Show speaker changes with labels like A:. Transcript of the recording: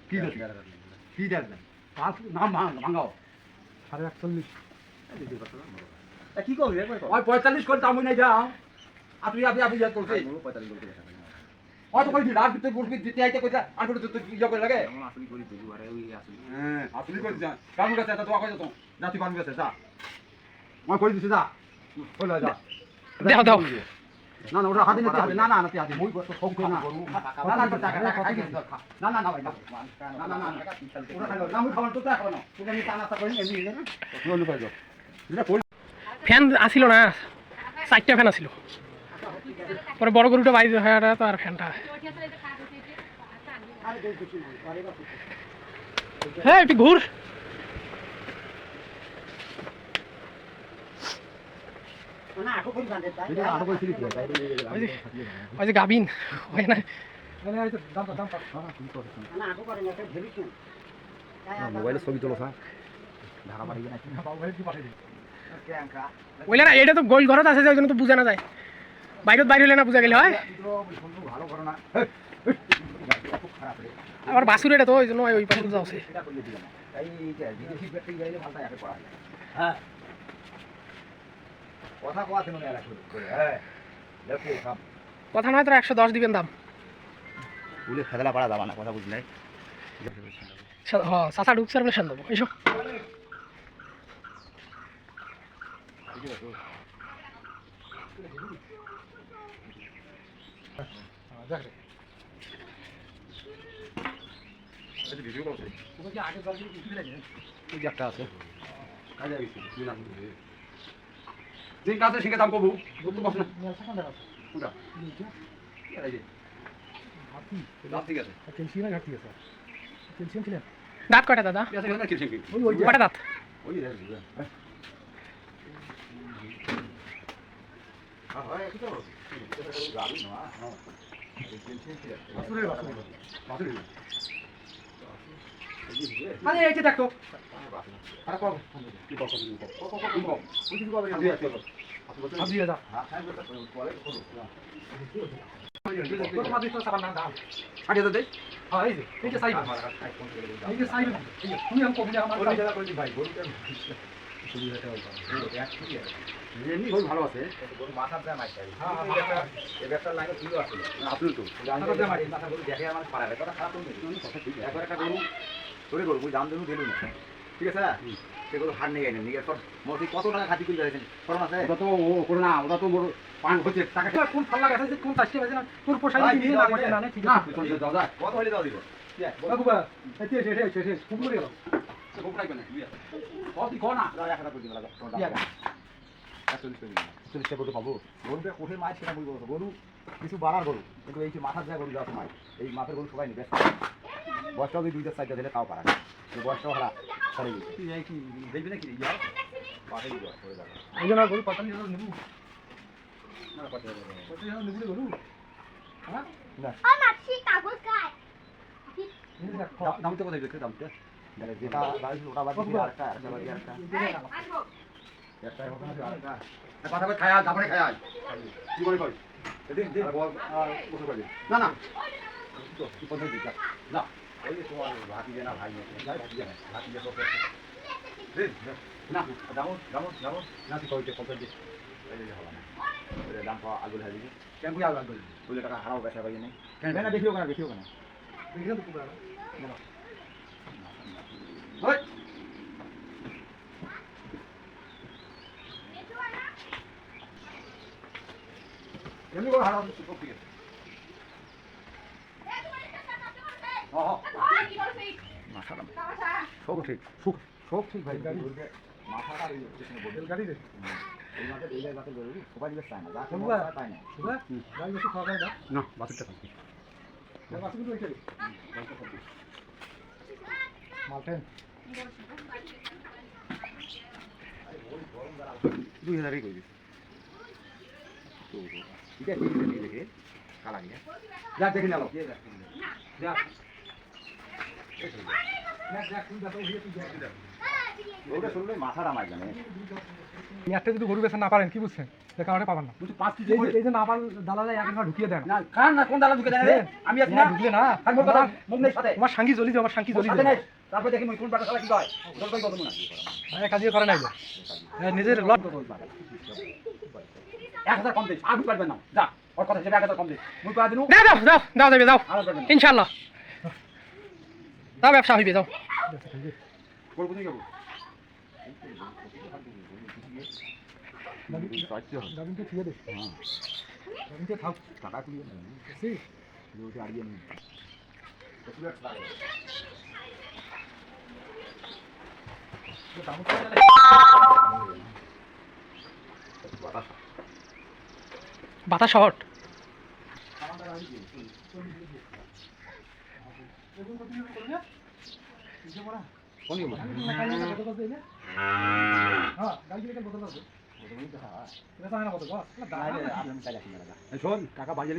A: কি কি দেখবেন নাম ভাঙাও
B: 41.5
A: কি করবি ওই 45 করে দাম নাই যাও আপনি ইয়া করছে হয়তো কই লাভ দিতে বলবি দিতে আইতে কইতা আর করে তো ইয়া করে লাগে
C: আসলে করি দুজু আরে ওই আসলে
A: হ্যাঁ আসলে কই যা কাম গেছে তা তো কই তো জাতি পান গেছে যা মই কই দিছি যা কই যা
B: দাও
A: না না ওটা হাতে নিতে হবে না না না হাতে মই কত সব না না না টাকা খাই গেছে না না না ভাই না না না না ওটা খাইলো না মই খাবার তো তা খাবো না তুমি আমি টানা তা করি এমনি না নন কই যাও এটা
B: ফ্যান আসিল না 4টা ফ্যান আসিল পরে বড় গরুটা বাইরে হয় তো আর ফ্যানটা হ্যাঁ একটু ঘুর ওই যে গাবিন হয় না
A: মোবাইলে ছবি তোলো স্যার ঢাকা পাঠিয়ে
B: ওইলে না এটা তো গোল ঘরত আছে যে ওই জন্য তো বুঝা না যায় বাইরে হলে না বুঝা গেলে হয়
A: ভালো ঘটনা
B: আমার বাসুর এটা তো ওই জন্য ওই পাশে বুঝা আছে
A: হ্যাঁ কথা কোয়া ছিল না হ্যাঁ
B: কথা নয় তোরা 110 দিবেন দাম
A: বলে ফেদলা পাড়া দাবা না কথা বুঝি নাই
B: হ্যাঁ চাচা ঢুকছে আর সেন দেবো এইসব
A: একটা আছে যে কাজে শিখে দাম কবু বুঝতে পারছ না ঠিক আছে
B: দাঁত কয়টা দাদা কয়টা দাঁত
A: আরে এই যে দেখো আরে কম ভালো আছে মাথার দাম আছে লাইনে তুলো আছে আপনি তো দেখে আমার পাড়াবে কথা খারাপ একবার একটা গরু তোরে গরু দাম দেবো দিলু না ঠিক আছে সেগুলো হার নিয়ে গেলেন নিয়ে তোর মোটি কত টাকা খাতি করে যাচ্ছেন খরচ আছে ওটা তো ও করে না ওটা তো বড় পান হচ্ছে টাকা
B: কোন ফল লাগা আছে কোন চাষটি বাজে না তোর পোষাই দিবি না পড়ে না ঠিক আছে
A: দাদা কত হলে দাও দিব
B: বাবুবা শেষ খুব করে গেল
A: খুব লাগবে না কত কি কোনা দাও 1000 করে দিন লাগা টাকা 40 টাকা পাবো গরুটা কোঠে মাছ সেটা বলবো গরু কিছু বাড়ার গরু কিন্তু এই যে মাথার জায়গা গরু যাওয়া মাছ এই মাথার গরু সবাই নিবে বয়সটাও যদি 2-4টা দিলে তাও পারা এই বয়সটাও হারা সরে গেছে কি দেখবি না কি ইয়া পাঠিয়ে দিব করে দাও
B: এই জন্য গরু 45 নেব
A: না
B: 45 নেব গরু হ্যাঁ
A: না
D: ও মাছি কাগজ গায়
A: দাম তো কত দেখতে দামটা যেটা দাঁড়িয়ে ওটা বাদ দিয়ে আরেকটা বাদ দিয়ে আরেকটা একটা হবে না আরেকটা কথা বলে খায় তারপরে খায় কি করে কই দিন দিন বল কত করে না না তো কি পছন্দ দিতা না ওই তোমার ভাতি দেনা ভাই যাই ভাতি দে তো দিন না দাও না তুই কইতে কত দিস এই হবে না ওই দাম পাওয়া আগুল হাই দিবি কেন বুঝা আগুল বলে টাকা হারাও বেচা পাই নাই কেন না দেখিও কেন দেখিও তো কুবা না ওই এমনি করে হারাও সব ঠিক আছে সব ঠিক সব ঠিক ভাই মাথাটা বদল গাড়ি রে এই মাথা এই জায়গাতে গরু সবাই দিবে চায় না যা পায় না গাড়ি বেশি খাওয়া যায় না বাছুরটা খাচ্ছি বাছুর তো ওইটাই মালটেন 2000 কই দিস তো এটা কি দেখে কালা গিয়া যা দেখে নাও যা ওটা শুনলে মাথাটা মার জানে
B: একটা যদি গরু বেচা না পারেন কি বুঝছেন
D: দেখা ওটা পাবেন না
A: বলছি 5 কেজি
D: এই যে না পাল দালালে এক একবার ঢুকিয়ে দেন
A: না কার না কোন দালা ঢুকে দেন রে আমি আছি না
D: ঢুকলে না
A: আর মোর কথা মুখ নেই সাথে
D: তোমার সাঙ্গি জ্বলি যাও আমার সাঙ্গি জ্বলি
A: সাথে
D: যাও
A: নেই তারপর দেখি মই কোন বাটা শালা কি কয় দল কই কত মনে
D: কাজে করে নাই নিজের লট
A: 1000 কম দে আর পারবেন না যা ওর কথা হিসেবে 1000 কম দে মই কয়া দিনু
B: দাও দাও দাও দাও যাবে যাও
A: আর পারবেন না
B: ইনশাল্লাহ দাও ব্যবসা হইবে যাও
A: বলবো তুমি যাবো
D: গাবিনকে ফিরে দে গাবিনকে থাক
A: টাকা তুলি
D: সি
A: রোটি আর দিয়ে নি
B: বাতাস শর্ট
A: কোন নিয়ম
D: হ্যাঁ গাড়ি থেকে বদল আছে এটা সামনে কত গো
A: শোন টাকা বাজে